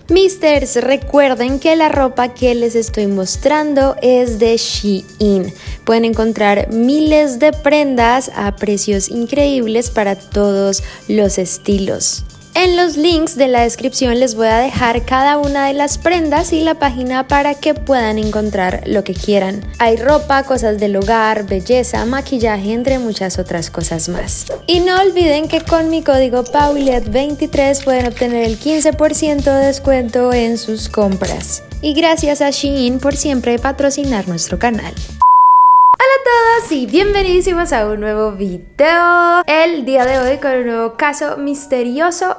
Misters, recuerden que la ropa que les estoy mostrando es de Shein. Pueden encontrar miles de prendas a precios increíbles para todos los estilos. En los links de la descripción les voy a dejar cada una de las prendas y la página para que puedan encontrar lo que quieran. Hay ropa, cosas del hogar, belleza, maquillaje, entre muchas otras cosas más. Y no olviden que con mi código Paulette23 pueden obtener el 15% de descuento en sus compras. Y gracias a Shein por siempre patrocinar nuestro canal. Hola a todos y bienvenidísimos a un nuevo video. El día de hoy con un nuevo caso misterioso.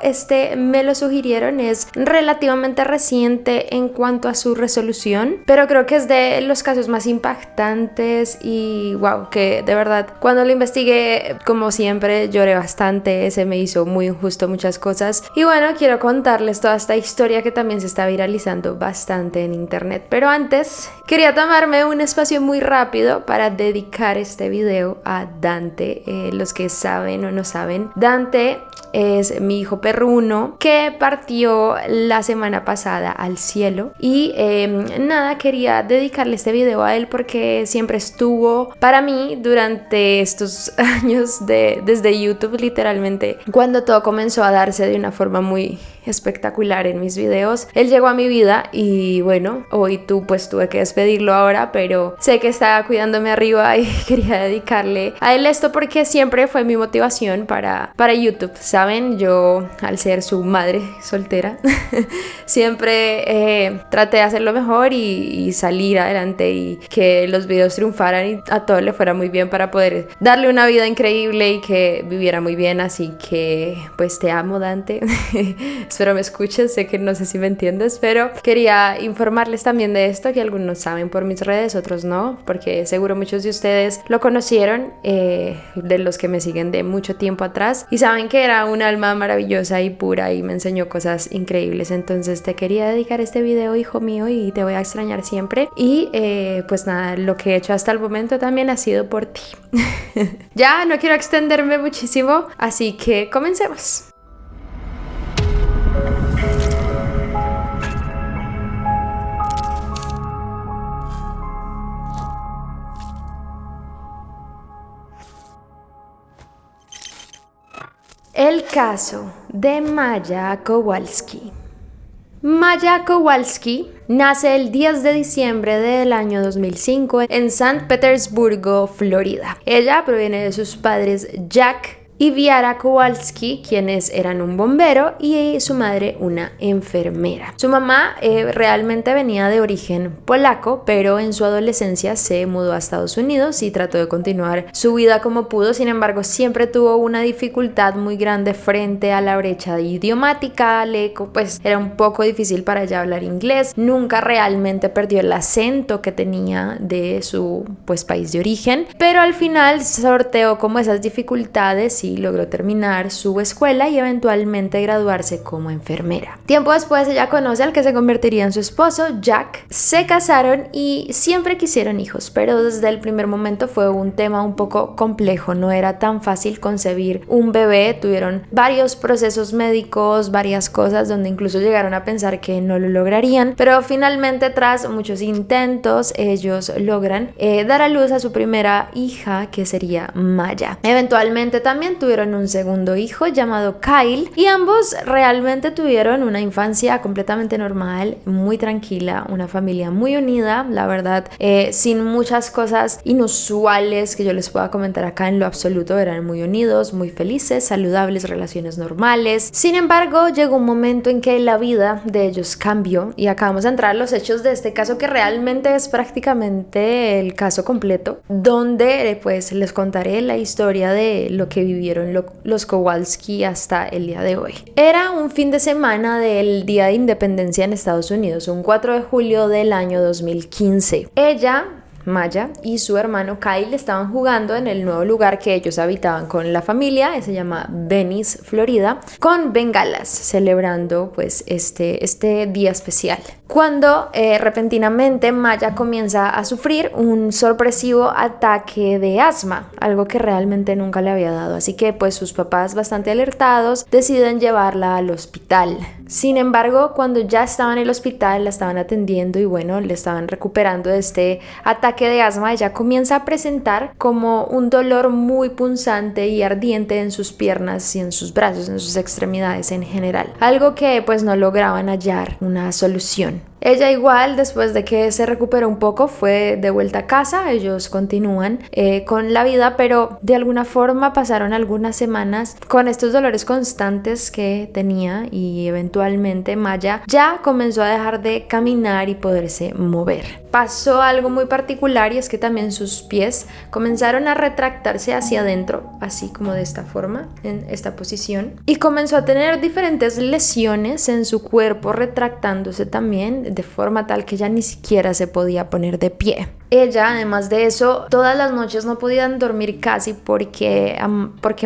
Me lo sugirieron, es relativamente reciente en cuanto a su resolución, pero creo que es de los casos más impactantes y wow, que de verdad cuando lo investigué, como siempre, lloré bastante. Se me hizo muy injusto muchas cosas y bueno, quiero contarles toda esta historia que también se está viralizando bastante en internet. Pero antes quería tomarme un espacio muy rápido para dedicar este video a Dante. Los que saben o no saben, Dante es mi hijo perruno que partió la semana pasada al cielo y nada, quería dedicarle este video a él porque siempre estuvo para mí durante estos años desde YouTube, literalmente cuando todo comenzó a darse de una forma muy espectacular en mis videos. Él llegó a mi vida y bueno, hoy tuve que despedirlo ahora, pero sé que estaba cuidándome arriba y quería dedicarle a él esto porque siempre fue mi motivación para YouTube, ¿saben? Yo, al ser su madre soltera, siempre traté de hacerlo mejor y salir adelante y que los videos triunfaran y a todo le fuera muy bien para poder darle una vida increíble y que viviera muy bien. Así que pues te amo, Dante. Espero me escuches, sé que no sé si me entiendes, pero quería informarles también de esto, que algunos saben por mis redes, otros no, porque seguro muchos de ustedes lo conocieron, de los que me siguen de mucho tiempo atrás, y saben que era un alma maravillosa y pura y me enseñó cosas increíbles. Entonces te quería dedicar este video, hijo mío, y te voy a extrañar siempre. Y pues nada, lo que he hecho hasta el momento también ha sido por ti. Ya no quiero extenderme muchísimo, así que comencemos. El caso de Maya Kowalski. Maya Kowalski nace el 10 de diciembre del año 2005 en San Petersburgo, Florida. Ella proviene de sus padres Jack y Viara Kowalski, quienes eran un bombero, y su madre una enfermera. Su mamá realmente venía de origen polaco, pero en su adolescencia se mudó a Estados Unidos y trató de continuar su vida como pudo. Sin embargo, siempre tuvo una dificultad muy grande frente a la brecha idiomática. Pues era un poco difícil para ella hablar inglés. Nunca realmente perdió el acento que tenía de su país de origen, pero al final sorteó como esas dificultades y logró terminar su escuela y eventualmente graduarse como enfermera. Tiempo después ella conoce al que se convertiría en su esposo, Jack. Se casaron y siempre quisieron hijos, pero desde el primer momento fue un tema un poco complejo. No era tan fácil concebir un bebé. Tuvieron varios procesos médicos, varias cosas donde incluso llegaron a pensar que no lo lograrían, pero finalmente tras muchos intentos ellos logran dar a luz a su primera hija, que sería Maya. Eventualmente también tuvieron un segundo hijo llamado Kyle y ambos realmente tuvieron una infancia completamente normal, muy tranquila, una familia muy unida, la verdad, sin muchas cosas inusuales que yo les pueda comentar acá en lo absoluto. Eran muy unidos, muy felices, saludables, relaciones normales. Sin embargo, llegó un momento en que la vida de ellos cambió y acá vamos a entrar a los hechos de este caso, que realmente es prácticamente el caso completo, donde pues les contaré la historia de lo que vivieron los Kowalski hasta el día de hoy. Era un fin de semana del Día de Independencia en Estados Unidos, un 4 de julio del año 2015. Ella, Maya, y su hermano Kyle estaban jugando en el nuevo lugar que ellos habitaban con la familia, se llama Venice, Florida, con bengalas, celebrando pues este día especial. Cuando repentinamente Maya comienza a sufrir un sorpresivo ataque de asma, algo que realmente nunca le había dado, así que pues sus papás, bastante alertados, deciden llevarla al hospital. Sin embargo, cuando ya estaba en el hospital, la estaban atendiendo y bueno, le estaban recuperando de este ataque de asma, ella comienza a presentar como un dolor muy punzante y ardiente en sus piernas y en sus brazos, en sus extremidades en general. Algo que pues no lograban hallar una solución. Ella igual, después de que se recuperó un poco, fue de vuelta a casa. Ellos continúan con la vida, pero de alguna forma pasaron algunas semanas con estos dolores constantes que tenía y eventualmente Maya ya comenzó a dejar de caminar y poderse mover. Pasó algo muy particular y es que también sus pies comenzaron a retractarse hacia adentro, así como de esta forma, en esta posición, y comenzó a tener diferentes lesiones en su cuerpo retractándose también de forma tal que ya ni siquiera se podía poner de pie. Ella, además de eso, todas las noches no podían dormir casi porque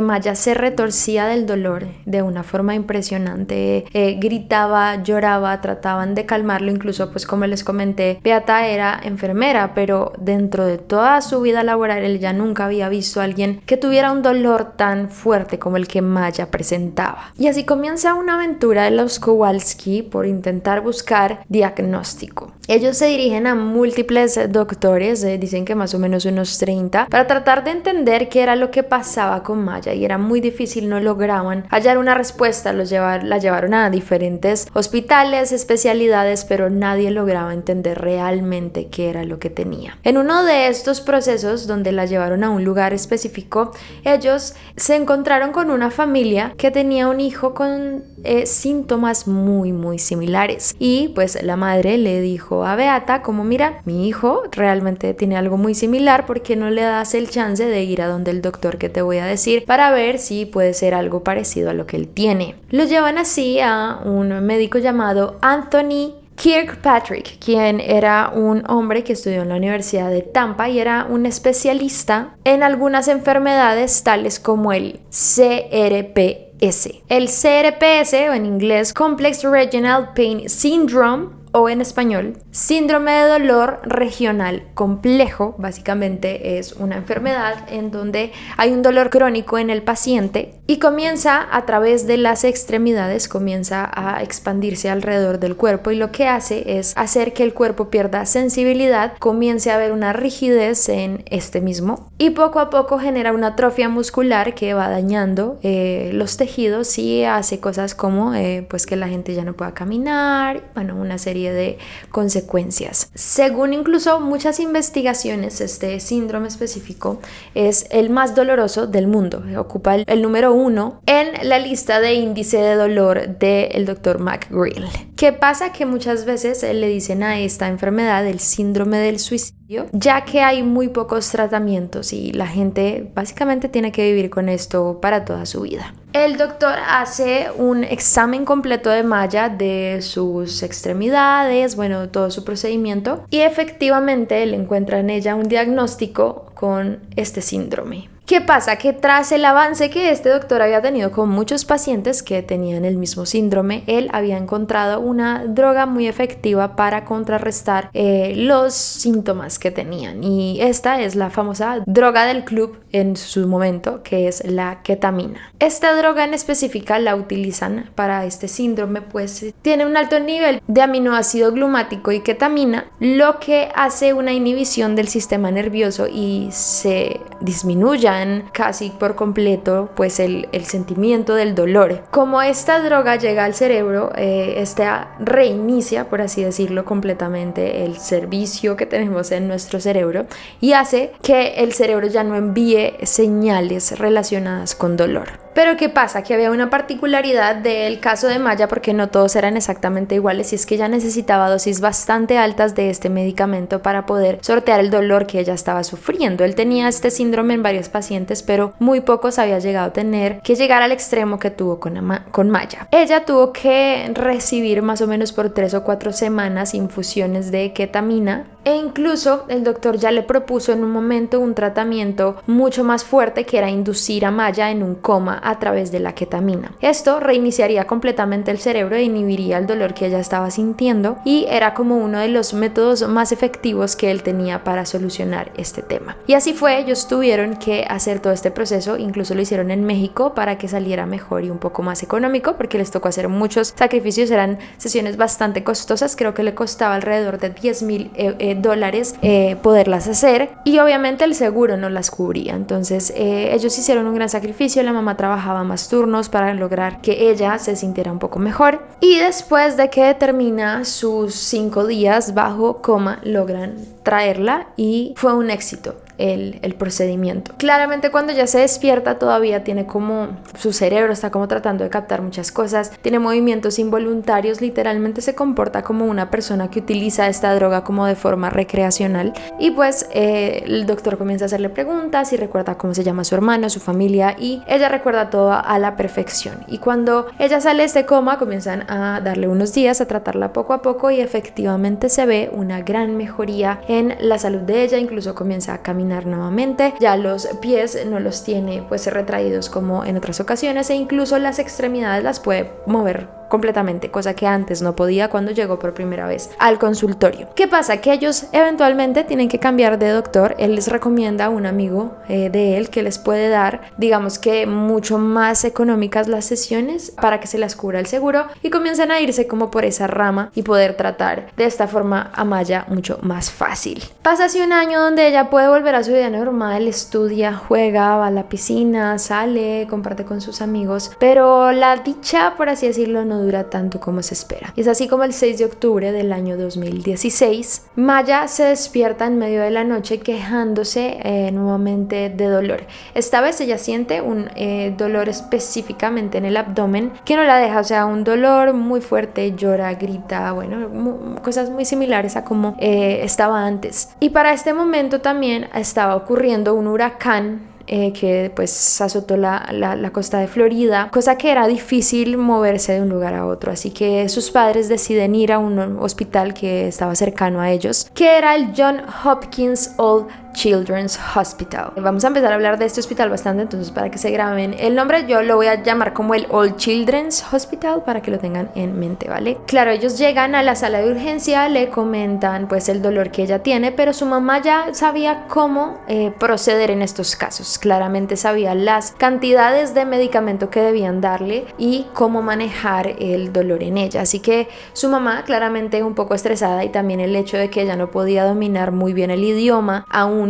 Maya se retorcía del dolor de una forma impresionante. Gritaba, lloraba, trataban de calmarlo. Incluso, pues como les comenté, Beata era enfermera, pero dentro de toda su vida laboral ella nunca había visto a alguien que tuviera un dolor tan fuerte como el que Maya presentaba. Y así comienza una aventura de los Kowalski por intentar buscar diagnóstico. Ellos se dirigen a múltiples doctores, dicen que más o menos unos 30, para tratar de entender qué era lo que pasaba con Maya, y era muy difícil, no lograban hallar una respuesta. La llevaron a diferentes hospitales, especialidades, pero nadie lograba entender realmente qué era lo que tenía. En uno de estos procesos, donde la llevaron a un lugar específico, ellos se encontraron con una familia que tenía un hijo con síntomas muy similares, y pues la madre le dijo a Beata como: mira, mi hijo realmente tiene algo muy similar, ¿por qué no le das el chance de ir a donde el doctor que te voy a decir para ver si puede ser algo parecido a lo que él tiene? Lo llevan así a un médico llamado Anthony Kirkpatrick, quien era un hombre que estudió en la Universidad de Tampa y era un especialista en algunas enfermedades tales como el CRPS. El CRPS, o en inglés Complex Regional Pain Syndrome, o en español, síndrome de dolor regional complejo. Básicamente es una enfermedad en donde hay un dolor crónico en el paciente y comienza a través de las extremidades, comienza a expandirse alrededor del cuerpo, y lo que hace es hacer que el cuerpo pierda sensibilidad, comience a haber una rigidez en este mismo, y poco a poco genera una atrofia muscular que va dañando los tejidos y hace cosas como pues que la gente ya no pueda caminar, bueno, una serie de consecuencias. Según incluso muchas investigaciones, este síndrome específico es el más doloroso del mundo. Ocupa el número 1 en la lista de índice de dolor del Dr. McGreal. ¿Qué pasa? Que muchas veces le dicen a esta enfermedad el síndrome del suicidio, ya que hay muy pocos tratamientos y la gente básicamente tiene que vivir con esto para toda su vida. El doctor hace un examen completo de Maya, de sus extremidades, bueno, todo su procedimiento, y efectivamente le encuentra en ella un diagnóstico con este síndrome. ¿Qué pasa? Que tras el avance que este doctor había tenido con muchos pacientes que tenían el mismo síndrome, él había encontrado una droga muy efectiva para contrarrestar los síntomas que tenían, y esta es la famosa droga del club en su momento, que es la ketamina. Esta droga en específica la utilizan para este síndrome, pues tiene un alto nivel de aminoácido glumático y ketamina, lo que hace una inhibición del sistema nervioso y se disminuya casi por completo pues el sentimiento del dolor. Como esta droga llega al cerebro, esta reinicia, por así decirlo, completamente el servicio que tenemos en nuestro cerebro y hace que el cerebro ya no envíe señales relacionadas con dolor. Pero ¿qué pasa? Que había una particularidad del caso de Maya, porque no todos eran exactamente iguales, y es que ella necesitaba dosis bastante altas de este medicamento para poder sortear el dolor que ella estaba sufriendo. Él tenía este síndrome en varios pacientes, pero muy pocos había llegado a tener que llegar al extremo que tuvo con Maya. Ella tuvo que recibir más o menos por 3 o 4 semanas infusiones de ketamina, e incluso el doctor ya le propuso en un momento un tratamiento mucho más fuerte, que era inducir a Maya en un coma a través de la ketamina. Esto reiniciaría completamente el cerebro e inhibiría el dolor que ella estaba sintiendo, y era como uno de los métodos más efectivos que él tenía para solucionar este tema. Y así fue, ellos tuvieron que hacer todo este proceso, incluso lo hicieron en México para que saliera mejor y un poco más económico, porque les tocó hacer muchos sacrificios, eran sesiones bastante costosas, creo que le costaba alrededor de $10,000 poderlas hacer, y obviamente el seguro no las cubría. Entonces ellos hicieron un gran sacrificio, la mamá trabajaba más turnos para lograr que ella se sintiera un poco mejor, y después de que termina sus 5 días bajo coma logran traerla y fue un éxito el procedimiento. Claramente cuando ya se despierta todavía tiene como, su cerebro está como tratando de captar muchas cosas, tiene movimientos involuntarios, literalmente se comporta como una persona que utiliza esta droga como de forma recreacional, y pues el doctor comienza a hacerle preguntas y recuerda cómo se llama su hermano, su familia, y ella recuerda todo a la perfección. Y cuando ella sale de este coma comienzan a darle unos días, a tratarla poco a poco, y efectivamente se ve una gran mejoría en la salud de ella, incluso comienza a caminar nuevamente, ya los pies no los tiene pues retraídos como en otras ocasiones, e incluso las extremidades las puede mover completamente, cosa que antes no podía cuando llegó por primera vez al consultorio. ¿Qué pasa? Que ellos eventualmente tienen que cambiar de doctor. Él les recomienda a un amigo de él que les puede dar, digamos que mucho más económicas las sesiones para que se las cubra el seguro, y comienzan a irse como por esa rama y poder tratar de esta forma a Maya mucho más fácil. Pasa así un año donde ella puede volver a su vida normal, estudia, juega, va a la piscina, sale, comparte con sus amigos, pero la dicha, por así decirlo, no dura tanto como se espera. Y es así como el 6 de octubre del año 2016, Maya se despierta en medio de la noche quejándose nuevamente de dolor. Esta vez ella siente un dolor específicamente en el abdomen que no la deja, o sea, un dolor muy fuerte, llora, grita, bueno, cosas muy similares a como estaba antes. Y para este momento también estaba ocurriendo un huracán que pues azotó la costa de Florida, cosa que era difícil moverse de un lugar a otro, así que sus padres deciden ir a un hospital que estaba cercano a ellos, que era el Johns Hopkins Old Children's Hospital. Vamos a empezar a hablar de este hospital bastante, entonces para que se graben el nombre yo lo voy a llamar como el Old Children's Hospital para que lo tengan en mente, ¿vale? Claro, ellos llegan a la sala de urgencia, le comentan pues el dolor que ella tiene, pero su mamá ya sabía cómo proceder en estos casos. Claramente sabía las cantidades de medicamento que debían darle y cómo manejar el dolor en ella, así que su mamá claramente un poco estresada, y también el hecho de que ella no podía dominar muy bien el idioma aún,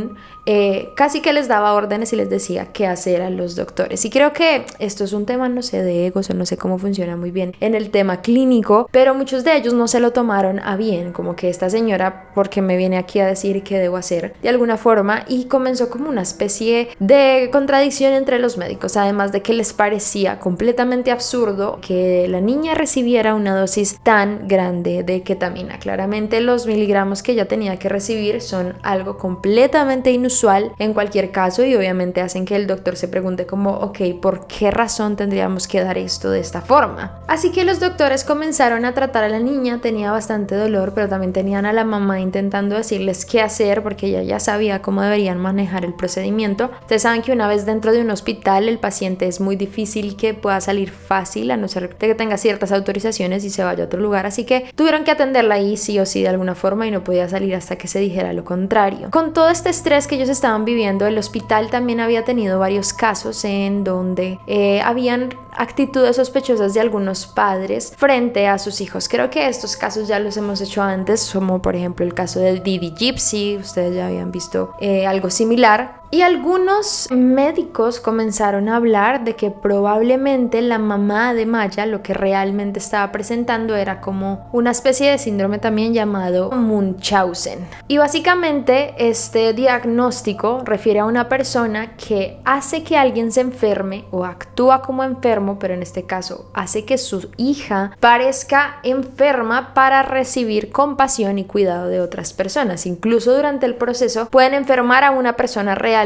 casi que les daba órdenes y les decía qué hacer a los doctores. Y creo que esto es un tema, no sé, de egos, o no sé cómo funciona muy bien en el tema clínico, pero muchos de ellos no se lo tomaron a bien, como que esta señora, porque me viene aquí a decir qué debo hacer de alguna forma, y comenzó como una especie de contradicción entre los médicos, además de que les parecía completamente absurdo que la niña recibiera una dosis tan grande de ketamina. Claramente los miligramos que ella tenía que recibir son algo completamente inusual en cualquier caso, y obviamente hacen que el doctor se pregunte como, ok, ¿por qué razón tendríamos que dar esto de esta forma? Así que los doctores comenzaron a tratar a la niña, tenía bastante dolor, pero también tenían a la mamá intentando decirles qué hacer, porque ella ya sabía cómo deberían manejar el procedimiento. Ustedes saben que una vez dentro de un hospital el paciente es muy difícil que pueda salir fácil, a no ser que tenga ciertas autorizaciones y se vaya a otro lugar, así que tuvieron que atenderla ahí sí o sí de alguna forma, y no podía salir hasta que se dijera lo contrario. Con todo este estrés que ellos estaban viviendo, el hospital también había tenido varios casos en donde habían actitudes sospechosas de algunos padres frente a sus hijos. Creo que estos casos ya los hemos hecho antes, como por ejemplo el caso del Didi Gypsy, ustedes ya habían visto algo similar. Y algunos médicos comenzaron a hablar de que probablemente la mamá de Maya lo que realmente estaba presentando era como una especie de síndrome también llamado Munchausen. Y básicamente este diagnóstico refiere a una persona que hace que alguien se enferme o actúa como enfermo, pero en este caso hace que su hija parezca enferma para recibir compasión y cuidado de otras personas. Incluso durante el proceso pueden enfermar a una persona realmente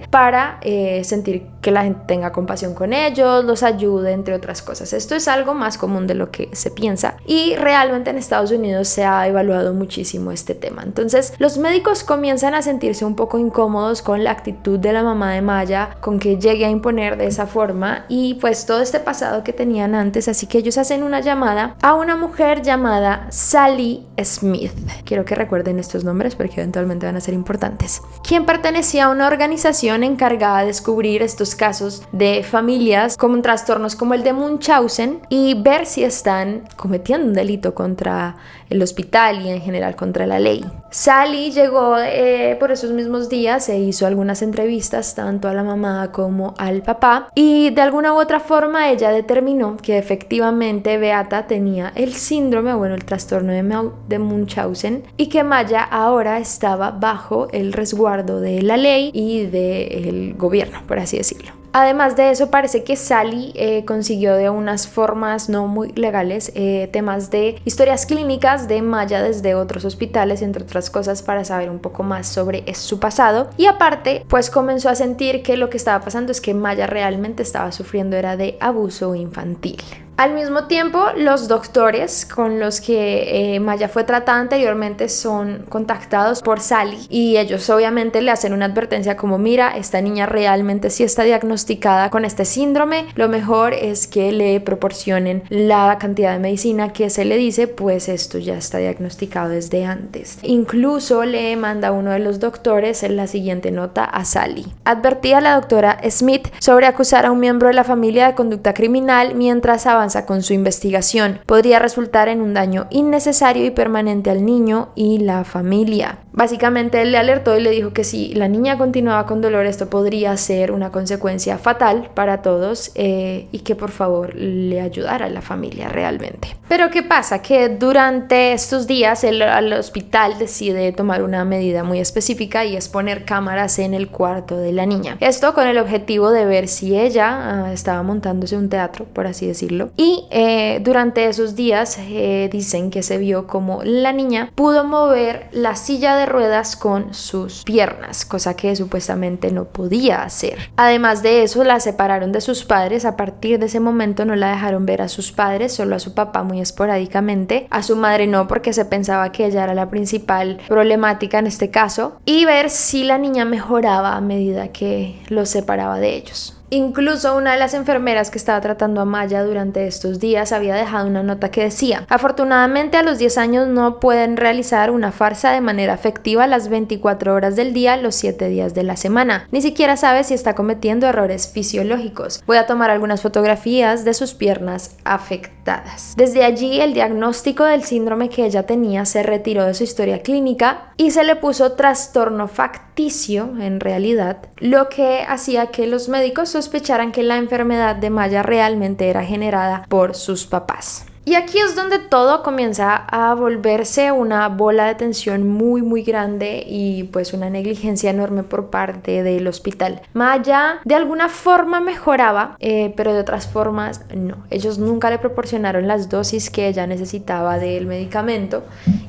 para sentir que la gente tenga compasión con ellos, los ayude, entre otras cosas. Esto es algo más común de lo que se piensa y realmente en Estados Unidos se ha evaluado muchísimo este tema. Entonces los médicos comienzan a sentirse un poco incómodos con la actitud de la mamá de Maya, con que llegue a imponer de esa forma y pues todo este pasado que tenían antes, así que ellos hacen una llamada a una mujer llamada Sally Smith. Quiero que recuerden estos nombres porque eventualmente van a ser importantes. Quien pertenecía a una organización encargada de descubrir estos casos de familias con trastornos como el de Munchausen y ver si están cometiendo un delito contra el hospital y en general contra la ley. Sally llegó por esos mismos días e hizo algunas entrevistas tanto a la mamá como al papá y de alguna u otra forma ella determinó que efectivamente Beata tenía el síndrome, el trastorno de Munchausen y que Maya ahora estaba bajo el resguardo de la ley y del gobierno, por así decirlo. Además de eso, parece que Sally consiguió de unas formas no muy legales temas de historias clínicas de Maya desde otros hospitales, entre otras cosas, para saber un poco más sobre su pasado. Y aparte, pues comenzó a sentir que lo que estaba pasando es que Maya realmente estaba sufriendo era de abuso infantil. Al mismo tiempo, los doctores con los que Maya fue tratada anteriormente son contactados por Sally y ellos obviamente le hacen una advertencia como: mira, esta niña realmente sí está diagnosticada con este síndrome, lo mejor es que le proporcionen la cantidad de medicina que se le dice, pues esto ya está diagnosticado desde antes. Incluso le manda uno de los doctores en la siguiente nota a Sally. Advertía a la doctora Smith sobre acusar a un miembro de la familia de conducta criminal mientras avanza con su investigación. Podría resultar en un daño innecesario y permanente al niño y la familia. Básicamente él le alertó y le dijo que si la niña continuaba con dolor esto podría ser una consecuencia fatal para todos y que por favor le ayudara a la familia realmente. Pero ¿qué pasa? Que durante estos días el hospital decide tomar una medida muy específica y es poner cámaras en el cuarto de la niña. Esto con el objetivo de ver si ella estaba montándose un teatro, por así decirlo. Y durante esos días dicen que se vio como la niña pudo mover la silla de ruedas con sus piernas, cosa que supuestamente no podía hacer. Además de eso, la separaron de sus padres. A partir de ese momento no la dejaron ver a sus padres, solo a su papá muy esporádicamente, a su madre no, porque se pensaba que ella era la principal problemática en este caso, y ver si la niña mejoraba a medida que los separaba de ellos. Incluso una de las enfermeras que estaba tratando a Maya durante estos días había dejado una nota que decía: afortunadamente a los 10 años no pueden realizar una farsa de manera efectiva las 24 horas del día, los 7 días de la semana. Ni siquiera sabe si está cometiendo errores fisiológicos. Voy a tomar algunas fotografías de sus piernas afectadas. Desde allí el diagnóstico del síndrome que ella tenía se retiró de su historia clínica y se le puso trastorno facticio en realidad, lo que hacía que los médicos sospecharan que la enfermedad de Maya realmente era generada por sus papás. Y aquí es donde todo comienza a volverse una bola de tensión muy grande y pues una negligencia enorme por parte del hospital. Maya de alguna forma mejoraba, pero de otras formas no. Ellos nunca le proporcionaron las dosis que ella necesitaba del medicamento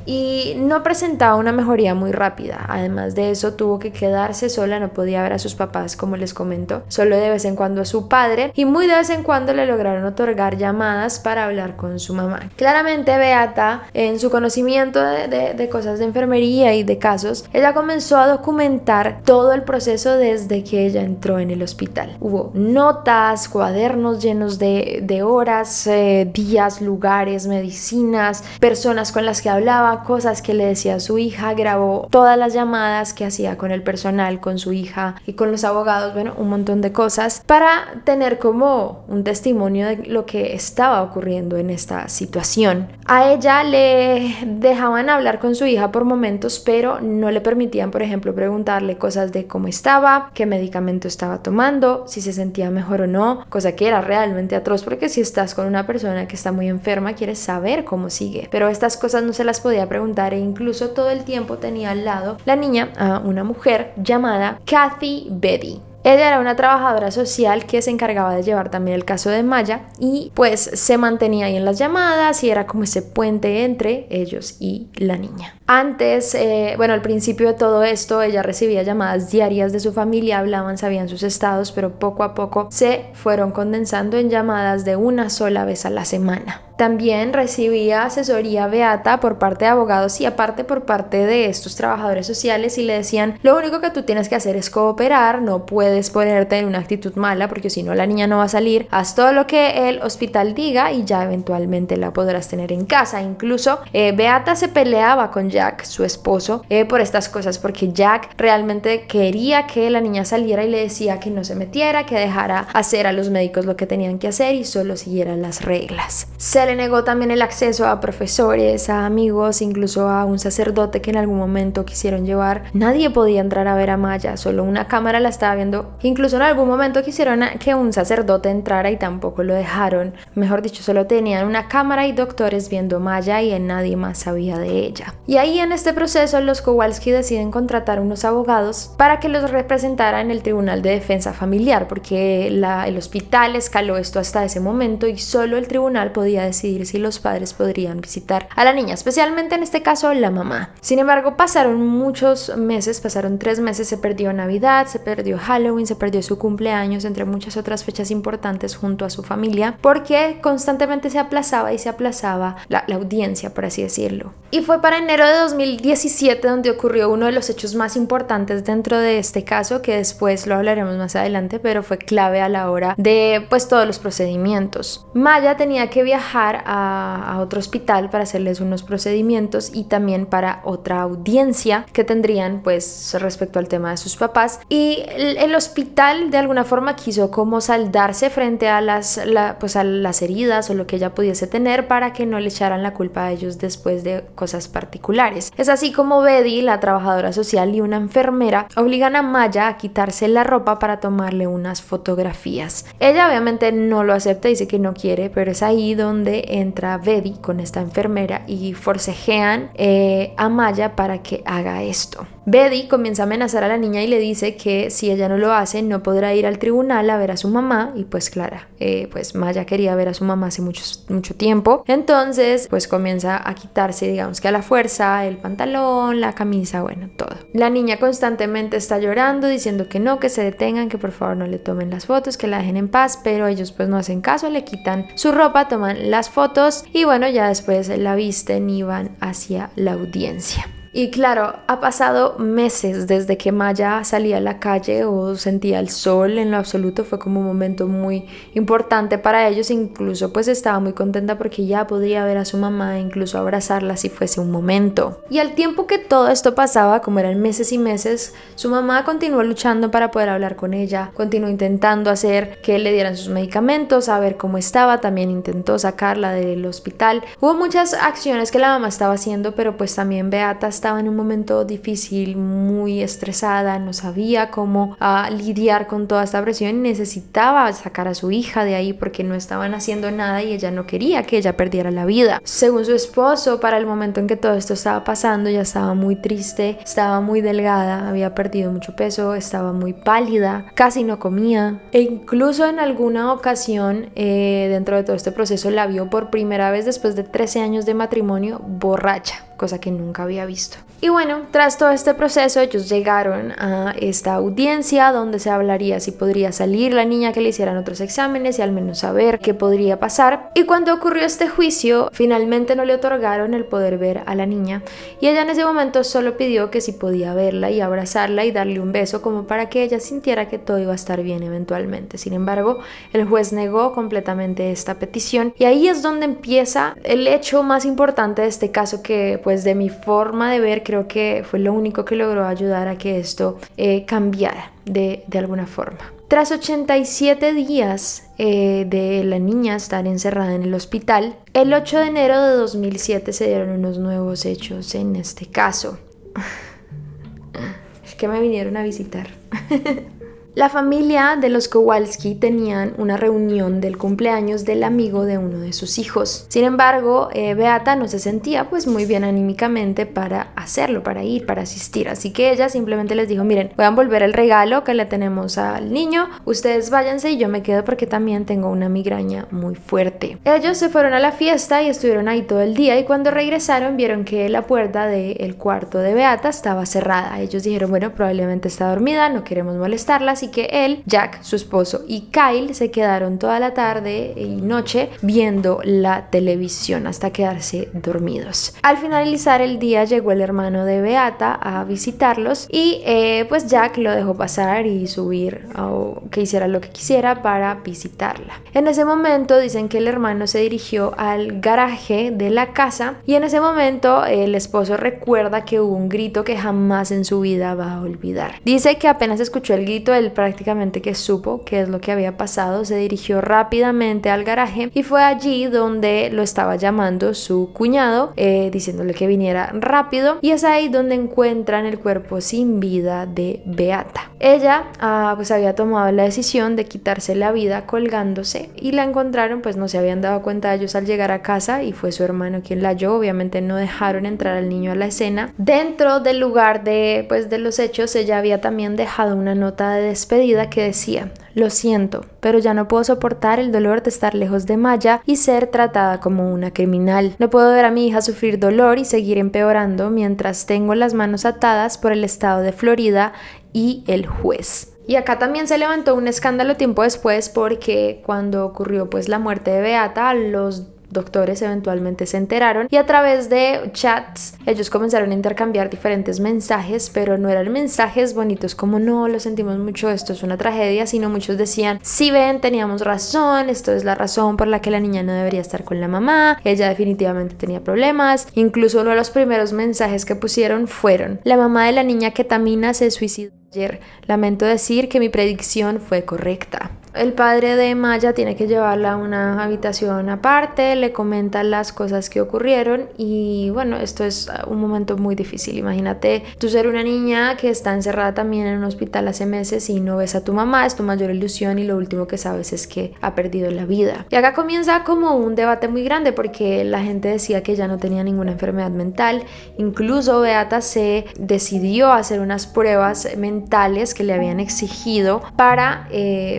y no presentaba una mejoría muy rápida. Además de eso tuvo que quedarse sola, no podía ver a sus papás, como les comento, solo de vez en cuando a su padre y muy de vez en cuando le lograron otorgar llamadas para hablar con su mamá. Claramente Beata, en su conocimiento de cosas de enfermería y de casos, ella comenzó a documentar todo el proceso desde que ella entró en el hospital. Hubo notas, cuadernos llenos de horas, días, lugares, medicinas, personas con las que hablaba, cosas que le decía a su hija, grabó todas las llamadas que hacía con el personal, con su hija y con los abogados, un montón de cosas para tener como un testimonio de lo que estaba ocurriendo en esta situación. A ella le dejaban hablar con su hija por momentos, pero no le permitían, por ejemplo, preguntarle cosas de cómo estaba, qué medicamento estaba tomando, si se sentía mejor o no, cosa que era realmente atroz porque si estás con una persona que está muy enferma quieres saber cómo sigue, pero estas cosas no se las podía preguntar e incluso todo el tiempo tenía al lado la niña a una mujer llamada Kathy Betty. Ella era una trabajadora social que se encargaba de llevar también el caso de Maya y pues se mantenía ahí en las llamadas y era como ese puente entre ellos y la niña. Antes, al principio de todo esto, ella recibía llamadas diarias de su familia, hablaban, sabían sus estados, pero poco a poco se fueron condensando en llamadas de una sola vez a la semana. También recibía asesoría beata por parte de abogados y aparte por parte de estos trabajadores sociales y le decían: lo único que tú tienes que hacer es cooperar, no puedes ponerte en una actitud mala porque si no la niña no va a salir, haz todo lo que el hospital diga y ya eventualmente la podrás tener en casa. Incluso Beata se peleaba con Jack, su esposo, por estas cosas porque Jack realmente quería que la niña saliera y le decía que no se metiera, que dejara hacer a los médicos lo que tenían que hacer y solo siguiera las reglas. Se le negó también el acceso a profesores, a amigos, incluso a un sacerdote que en algún momento quisieron llevar. Nadie podía entrar a ver a Maya, solo una cámara la estaba viendo. Incluso en algún momento quisieron que un sacerdote entrara y tampoco lo dejaron. Mejor dicho, solo tenían una cámara y doctores viendo a Maya y nadie más sabía de ella. Y ahí en este proceso los Kowalski deciden contratar unos abogados para que los representaran en el Tribunal de Defensa Familiar, porque el hospital escaló esto hasta ese momento y solo el tribunal podía decidir si los padres podrían visitar a la niña, especialmente en este caso la mamá. Sin embargo, pasaron muchos meses, pasaron 3 meses, se perdió Navidad, se perdió Halloween, se perdió su cumpleaños, entre muchas otras fechas importantes junto a su familia, porque constantemente se aplazaba y se aplazaba la audiencia, por así decirlo. Y fue para enero de 2017 donde ocurrió uno de los hechos más importantes dentro de este caso, que después lo hablaremos más adelante, pero fue clave a la hora de pues todos los procedimientos. Maya tenía que viajar a otro hospital para hacerles unos procedimientos y también para otra audiencia que tendrían pues respecto al tema de sus papás, y el hospital de alguna forma quiso como saldarse frente a las heridas o lo que ella pudiese tener para que no le echaran la culpa a ellos después de cosas particulares. Es así como Betty, la trabajadora social, y una enfermera obligan a Maya a quitarse la ropa para tomarle unas fotografías. Ella obviamente no lo acepta, dice que no quiere, pero es ahí donde entra Betty con esta enfermera y forcejean a Maya para que haga esto. Betty comienza a amenazar a la niña y le dice que si ella no lo hace no podrá ir al tribunal a ver a su mamá, y pues pues Maya quería ver a su mamá hace mucho tiempo, entonces pues comienza a quitarse, digamos que a la fuerza, el pantalón, la camisa, bueno, todo. La niña constantemente está llorando diciendo que no, que se detengan, que por favor no le tomen las fotos, que la dejen en paz, pero ellos pues no hacen caso, le quitan su ropa, toman las fotos y bueno, ya después la visten y van hacia la audiencia. Y claro, ha pasado meses desde que Maya salía a la calle o sentía el sol en lo absoluto. Fue como un momento muy importante para ellos. Incluso pues estaba muy contenta porque ya podía ver a su mamá e incluso abrazarla si fuese un momento. Y al tiempo que todo esto pasaba, como eran meses y meses, su mamá continuó luchando para poder hablar con ella. Continuó intentando hacer que le dieran sus medicamentos, a ver cómo estaba. También intentó sacarla del hospital. Hubo muchas acciones que la mamá estaba haciendo, pero pues también Beata estaba en un momento difícil, muy estresada, no sabía cómo lidiar con toda esta presión y necesitaba sacar a su hija de ahí porque no estaban haciendo nada y ella no quería que ella perdiera la vida. Según su esposo, para el momento en que todo esto estaba pasando, ya estaba muy triste, estaba muy delgada, había perdido mucho peso, estaba muy pálida, casi no comía e incluso en alguna ocasión dentro de todo este proceso la vio por primera vez después de 13 años de matrimonio borracha, cosa que nunca había visto. Y bueno, tras todo este proceso ellos llegaron a esta audiencia donde se hablaría si podría salir la niña, que le hicieran otros exámenes y al menos saber qué podría pasar. Y cuando ocurrió este juicio, finalmente no le otorgaron el poder ver a la niña y ella en ese momento solo pidió que si podía verla y abrazarla y darle un beso como para que ella sintiera que todo iba a estar bien eventualmente. Sin embargo, el juez negó completamente esta petición y ahí es donde empieza el hecho más importante de este caso, que pues de mi forma de ver creo que fue lo único que logró ayudar a que esto cambiara de alguna forma. Tras 87 días de la niña estar encerrada en el hospital, el 8 de enero de 2007 se dieron unos nuevos hechos en este caso. Es que me vinieron a visitar. La familia de los Kowalski tenían una reunión del cumpleaños del amigo de uno de sus hijos. Sin embargo, Beata no se sentía pues muy bien anímicamente para hacerlo, para ir, para asistir. Así que ella simplemente les dijo, miren, voy a envolver el regalo que le tenemos al niño, ustedes váyanse y yo me quedo porque también tengo una migraña muy fuerte. Ellos se fueron a la fiesta y estuvieron ahí todo el día y cuando regresaron vieron que la puerta del cuarto de Beata estaba cerrada. Ellos dijeron, bueno, probablemente está dormida, no queremos molestarla. Así que él, Jack, su esposo y Kyle se quedaron toda la tarde y noche viendo la televisión hasta quedarse dormidos. Al finalizar el día llegó el hermano de Beata a visitarlos y pues Jack lo dejó pasar y subir o que hiciera lo que quisiera para visitarla. En ese momento dicen que el hermano se dirigió al garaje de la casa y en ese momento el esposo recuerda que hubo un grito que jamás en su vida va a olvidar. Dice que apenas escuchó el grito, él prácticamente que supo qué es lo que había pasado, se dirigió rápidamente al garaje y fue allí donde lo estaba llamando su cuñado, diciéndole que viniera rápido, y es ahí donde encuentran el cuerpo sin vida de Beata. Ella pues había tomado la decisión de quitarse la vida colgándose y la encontraron, pues no se habían dado cuenta ellos al llegar a casa y fue su hermano quien la halló. Obviamente no dejaron entrar al niño a la escena. Dentro del lugar de los hechos ella había también dejado una nota de despedida que decía: lo siento, pero ya no puedo soportar el dolor de estar lejos de Maya y ser tratada como una criminal. No puedo ver a mi hija sufrir dolor y seguir empeorando mientras tengo las manos atadas por el estado de Florida y el juez. Y acá también se levantó un escándalo tiempo después porque cuando ocurrió pues la muerte de Beata, los doctores eventualmente se enteraron y a través de chats ellos comenzaron a intercambiar diferentes mensajes, pero no eran mensajes bonitos como no, lo sentimos mucho, esto es una tragedia, sino muchos decían, si ven, teníamos razón, esto es la razón por la que la niña no debería estar con la mamá, ella definitivamente tenía problemas. Incluso uno de los primeros mensajes que pusieron fueron: la mamá de la niña Ketamina se suicidó ayer, lamento decir que mi predicción fue correcta. El padre de Maya tiene que llevarla a una habitación aparte, le comenta las cosas que ocurrieron y bueno, esto es un momento muy difícil. Imagínate tú ser una niña que está encerrada también en un hospital hace meses y no ves a tu mamá, es tu mayor ilusión y lo último que sabes es que ha perdido la vida. Y acá comienza como un debate muy grande porque la gente decía que ella no tenía ninguna enfermedad mental, incluso Beata se decidió a hacer unas pruebas mentales que le habían exigido para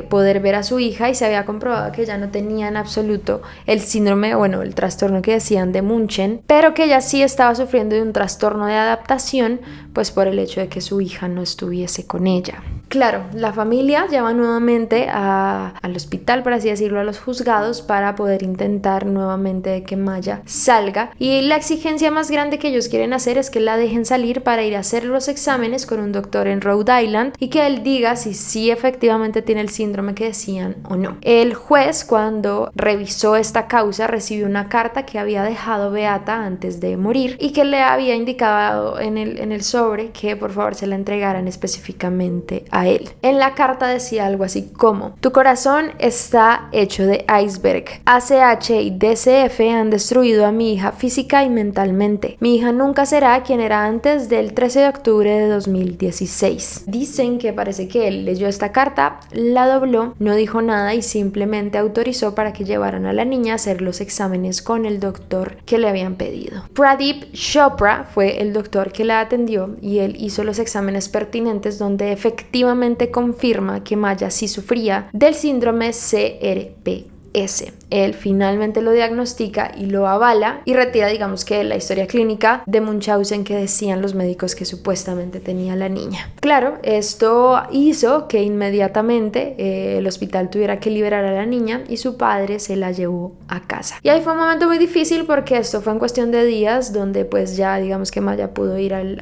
poder ver a su hija y se había comprobado que ella no tenía en absoluto el síndrome, bueno, el trastorno que decían de Munchen, pero que ella sí estaba sufriendo de un trastorno de adaptación, pues por el hecho de que su hija no estuviese con ella. Claro, la familia lleva nuevamente al hospital, por así decirlo, a los juzgados para poder intentar nuevamente que Maya salga, y la exigencia más grande que ellos quieren hacer es que la dejen salir para ir a hacer los exámenes con un doctor en Rhode Island y que él diga si sí efectivamente tiene el síndrome que decían o no. El juez, cuando revisó esta causa, recibió una carta que había dejado Beata antes de morir y que le había indicado en el sobre que por favor se la entregaran específicamente a él. En la carta decía algo así como: tu corazón está hecho de iceberg. ACH y DCF han destruido a mi hija física y mentalmente. Mi hija nunca será quien era antes del 13 de octubre de 2016. Dicen que parece que él leyó esta carta, la dobló, no dijo nada y simplemente autorizó para que llevaran a la niña a hacer los exámenes con el doctor que le habían pedido. Pradeep Chopra fue el doctor que la atendió y él hizo los exámenes pertinentes donde efectivamente confirma que Maya sí sufría del síndrome CRPS. Él finalmente lo diagnostica y lo avala y retira, digamos que la historia clínica de Munchausen que decían los médicos que supuestamente tenía la niña. Claro, esto hizo que inmediatamente el hospital tuviera que liberar a la niña y su padre se la llevó a casa. Y ahí fue un momento muy difícil porque esto fue en cuestión de días donde pues ya digamos que Maya pudo ir al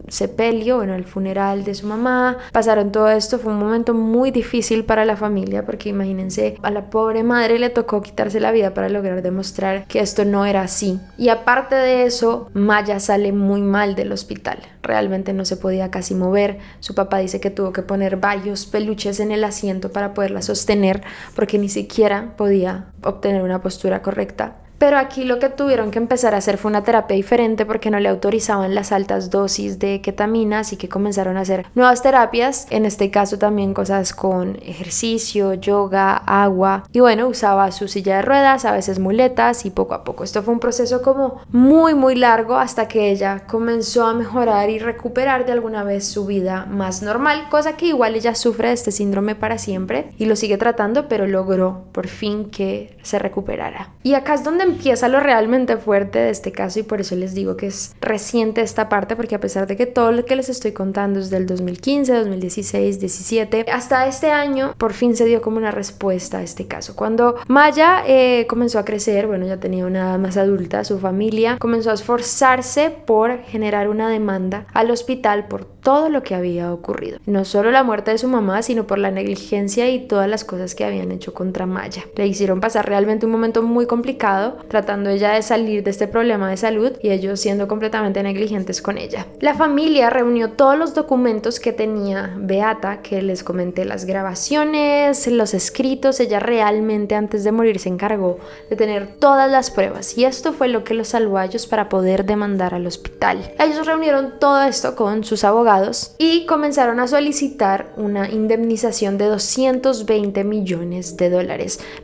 sepelio, bueno, al funeral de su mamá. Pasaron todo esto, fue un momento muy difícil para la familia porque imagínense, a la pobre madre le tocó quitarse la vida para lograr demostrar que esto no era así. Y aparte de eso, Maya sale muy mal del hospital. Realmente no se podía casi mover. Su papá dice que tuvo que poner varios peluches en el asiento para poderla sostener porque ni siquiera podía obtener una postura correcta. pero aquí lo que tuvieron que empezar a hacer fue una terapia diferente porque no le autorizaban las altas dosis de ketamina, así que comenzaron a hacer nuevas terapias, en este caso también cosas con ejercicio, yoga, agua, y bueno, usaba su silla de ruedas, a veces muletas, y poco a poco. Esto fue un proceso como muy largo hasta que ella comenzó a mejorar y recuperar de alguna vez su vida más normal, cosa que igual ella sufre de este síndrome para siempre y lo sigue tratando, pero logró por fin que se recuperara. Y acá es donde empieza lo realmente fuerte de este caso, y por eso les digo que es reciente esta parte, porque a pesar de que todo lo que les estoy contando es del 2015, 2016, 17, hasta este año por fin se dio como una respuesta a este caso. Cuando Maya comenzó a crecer, bueno, ya tenía una edad más adulta, su familia comenzó a esforzarse por generar una demanda al hospital por todo lo que había ocurrido. No solo la muerte de su mamá, sino por la negligencia y todas las cosas que habían hecho contra Maya. Le hicieron pasar realmente un momento muy complicado, tratando ella de salir de este problema de salud y ellos siendo completamente negligentes con ella. La familia reunió todos los documentos que tenía Beata, que les comenté, las grabaciones, los escritos. Ella realmente antes de morir se encargó de tener todas las pruebas, y esto fue lo que los salvó a ellos para poder demandar al hospital. Ellos reunieron todo esto con sus abogados y comenzaron a solicitar una indemnización de $220 millones,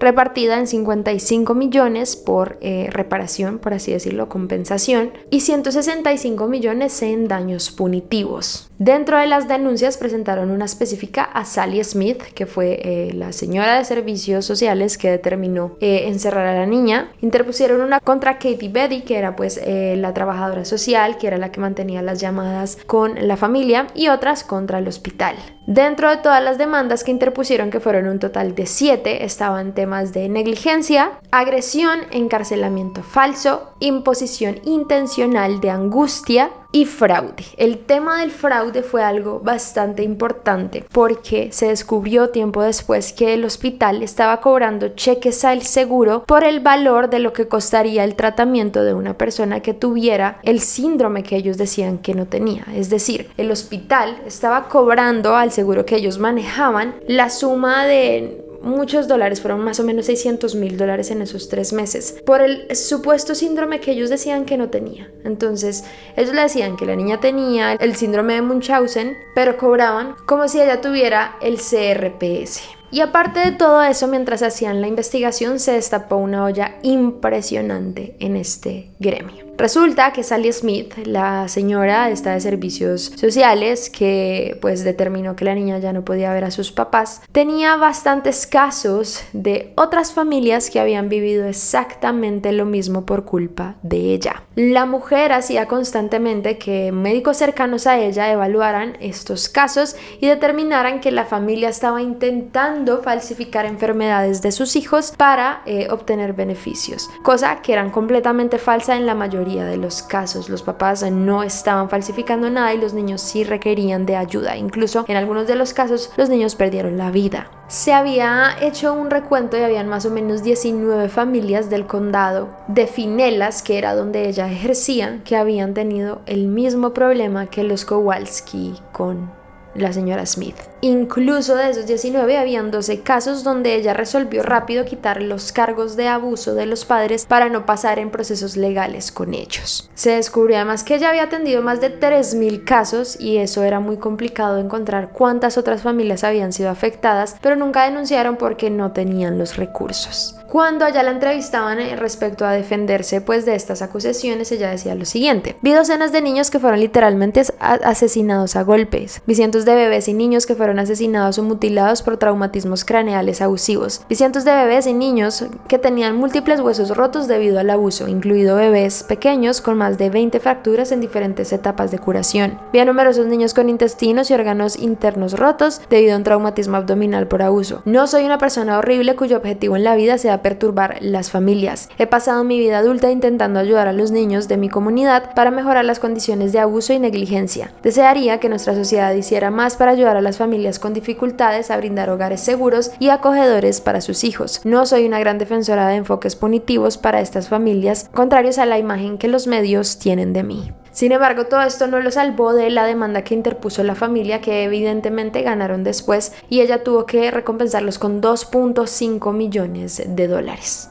repartida en 55 millones por reparación, por así decirlo, compensación, y 165 millones en daños punitivos. Dentro de las denuncias presentaron una específica a Sally Smith, que fue la señora de servicios sociales que determinó encerrar a la niña. Interpusieron una contra Katie Betty, que era pues la trabajadora social, que era la que mantenía las llamadas con la familia, y otras contra el hospital. Dentro de todas las demandas que interpusieron, que fueron un total de 7, estaban temas de negligencia, agresión, encarcelamiento falso, imposición intencional de angustia y fraude. El tema del fraude fue algo bastante importante porque se descubrió tiempo después que el hospital estaba cobrando cheques al seguro por el valor de lo que costaría el tratamiento de una persona que tuviera el síndrome que ellos decían que no tenía. Es decir, el hospital estaba cobrando al seguro que ellos manejaban la suma de muchos dólares, fueron más o menos $600,000 en esos 3 meses, por el supuesto síndrome que ellos decían que no tenía. Entonces, ellos le decían que la niña tenía el síndrome de Munchausen, pero cobraban como si ella tuviera el CRPS. Y aparte de todo eso, mientras hacían la investigación, se destapó una olla impresionante en este gremio. Resulta que Sally Smith, la señora esta de servicios sociales, que pues determinó que la niña ya no podía ver a sus papás, tenía bastantes casos de otras familias que habían vivido exactamente lo mismo por culpa de ella. La mujer hacía constantemente que médicos cercanos a ella evaluaran estos casos y determinaran que la familia estaba intentando falsificar enfermedades de sus hijos para obtener beneficios, cosa que eran completamente falsa en la mayoría de los casos. Los papás no estaban falsificando nada y los niños sí requerían de ayuda. Incluso en algunos de los casos los niños perdieron la vida. Se había hecho un recuento y habían más o menos 19 familias del condado de Pinellas, que era donde ella ejercía, que habían tenido el mismo problema que los Kowalski con la señora Smith. Incluso de esos 19 habían 12 casos donde ella resolvió rápido quitar los cargos de abuso de los padres para no pasar en procesos legales con ellos. Se descubrió además que ella había atendido más de 3,000 casos y eso era muy complicado encontrar cuántas otras familias habían sido afectadas, pero nunca denunciaron porque no tenían los recursos. Cuando allá la entrevistaban respecto a defenderse pues de estas acusaciones, ella decía lo siguiente: vi docenas de niños que fueron literalmente asesinados a golpes, vi cientos de bebés y niños que fueron asesinados o mutilados por traumatismos craneales abusivos, vi cientos de bebés y niños que tenían múltiples huesos rotos debido al abuso, incluido bebés pequeños con más de 20 fracturas en diferentes etapas de curación, vi a numerosos niños con intestinos y órganos internos rotos debido a un traumatismo abdominal por abuso. No soy una persona horrible cuyo objetivo en la vida sea perturbar las familias. He pasado mi vida adulta intentando ayudar a los niños de mi comunidad para mejorar las condiciones de abuso y negligencia. Desearía que nuestra sociedad hiciera más para ayudar a las familias con dificultades a brindar hogares seguros y acogedores para sus hijos. No soy una gran defensora de enfoques punitivos para estas familias, contrarios a la imagen que los medios tienen de mí. Sin embargo, todo esto no lo salvó de la demanda que interpuso la familia, que evidentemente ganaron después, y ella tuvo que recompensarlos con $2.5 millones.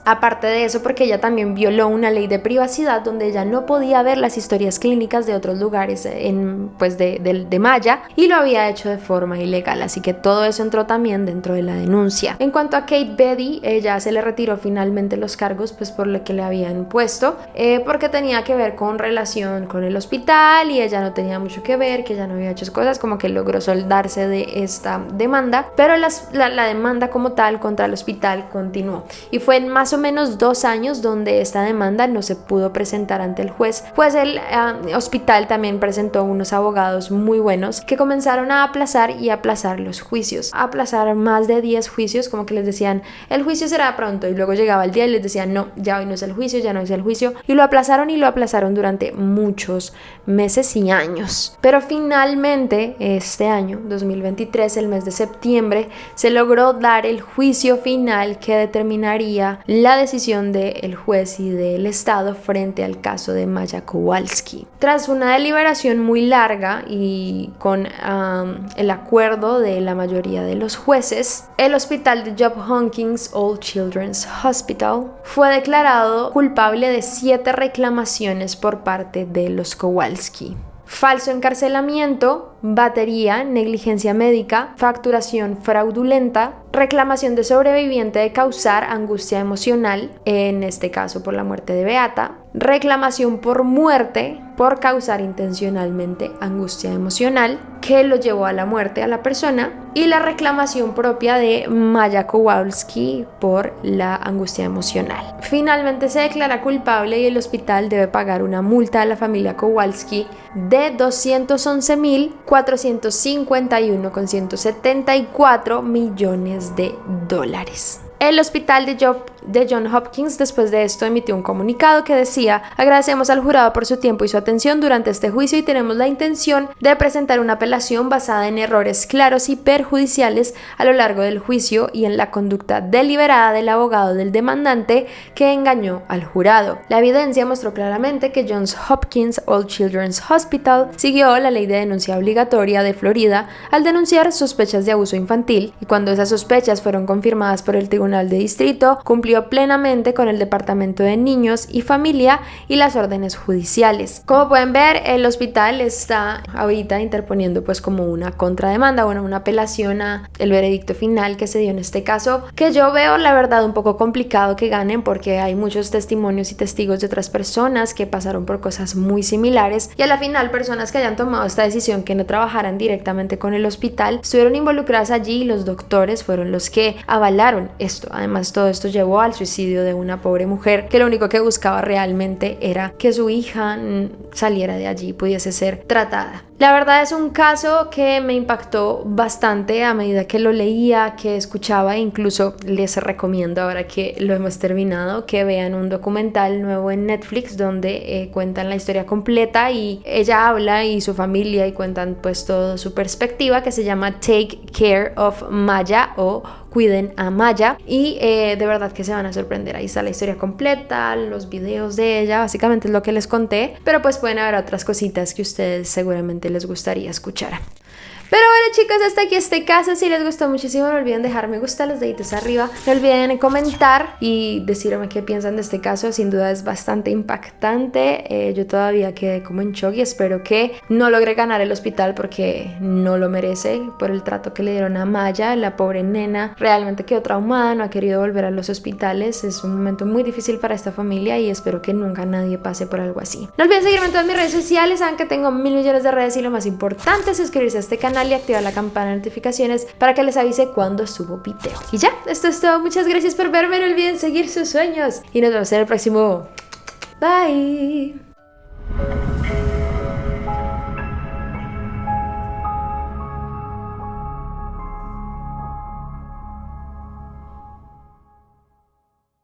Aparte de eso, porque ella también violó una ley de privacidad donde ella no podía ver las historias clínicas de otros lugares de Maya, y lo había hecho de forma ilegal, así que todo eso entró también dentro de la denuncia. En cuanto a Kate Beatty, ella se le retiró finalmente los cargos pues por lo que le habían puesto, porque tenía que ver con relación con el hospital y ella no tenía mucho que ver, que ella no había hecho cosas, como que logró soldarse de esta demanda, pero la demanda como tal contra el hospital continuó, y fue en más o menos 2 años donde esta demanda no se pudo presentar ante el juez, pues el hospital también presentó unos abogados muy buenos que comenzaron a aplazar y aplazar los juicios, a aplazar más de 10 juicios, como que les decían el juicio será pronto, y luego llegaba el día y les decían no, ya hoy no es el juicio, ya no es el juicio, y lo aplazaron durante muchos meses y años. Pero finalmente este año 2023, el mes de septiembre, se logró dar el juicio final que determinaría la decisión del juez y del estado frente al caso de Maya Kowalski. Tras una deliberación muy larga y con el acuerdo de la mayoría de los jueces, el hospital de Johns Hopkins All Children's Hospital fue declarado culpable de 7 reclamaciones por parte de los Kowalski: falso encarcelamiento, batería, negligencia médica, facturación fraudulenta, reclamación de sobreviviente de causar angustia emocional, en este caso por la muerte de Beata, reclamación por muerte por causar intencionalmente angustia emocional que lo llevó a la muerte a la persona, y la reclamación propia de Maya Kowalski por la angustia emocional. Finalmente se declara culpable y el hospital debe pagar una multa a la familia Kowalski de $211,451,174 millones. El hospital de Johns Hopkins después de esto emitió un comunicado que decía: agradecemos al jurado por su tiempo y su atención durante este juicio y tenemos la intención de presentar una apelación basada en errores claros y perjudiciales a lo largo del juicio y en la conducta deliberada del abogado del demandante que engañó al jurado. La evidencia mostró claramente que Johns Hopkins All Children's Hospital siguió la ley de denuncia obligatoria de Florida al denunciar sospechas de abuso infantil, y cuando esas sospechas fueron confirmadas por el Tribunal de Distrito, cumplió plenamente con el Departamento de Niños y Familia y las órdenes judiciales. Como pueden ver, el hospital está ahorita interponiendo pues como una contrademanda, una apelación a el veredicto final que se dio en este caso, que yo veo la verdad un poco complicado que ganen, porque hay muchos testimonios y testigos de otras personas que pasaron por cosas muy similares, y a la final personas que hayan tomado esta decisión que no trabajaran directamente con el hospital estuvieron involucradas allí, y los doctores fueron los que avalaron esto. Además, todo esto llevó al suicidio de una pobre mujer que lo único que buscaba realmente era que su hija saliera de allí y pudiese ser tratada. La verdad es un caso que me impactó bastante a medida que lo leía, que escuchaba, e incluso les recomiendo, ahora que lo hemos terminado, que vean un documental nuevo en Netflix donde cuentan la historia completa, y ella habla y su familia y cuentan pues toda su perspectiva, que se llama Take Care of Maya o Cuiden a Maya, y de verdad que se van a sorprender. Ahí está la historia completa, los videos de ella, básicamente es lo que les conté, pero pues pueden haber otras cositas que ustedes seguramente les gustaría escuchar. Pero bueno, chicos, hasta aquí este caso. Si les gustó muchísimo, no olviden dejar me gusta, los deditos arriba, no olviden comentar y decirme qué piensan de este caso. Sin duda es bastante impactante. Yo todavía quedé como en shock y espero que no logre ganar el hospital, porque no lo merece por el trato que le dieron a Maya. La pobre nena realmente quedó traumada, no ha querido volver a los hospitales. Es un momento muy difícil para esta familia y espero que nunca nadie pase por algo así. No olviden seguirme en todas mis redes sociales, saben que tengo 1000 millones de redes, y lo más importante es suscribirse a este canal y activar la campana de notificaciones para que les avise cuando subo video. Y ya, esto es todo. Muchas gracias por verme. No olviden seguir sus sueños y nos vemos en el próximo. Bye.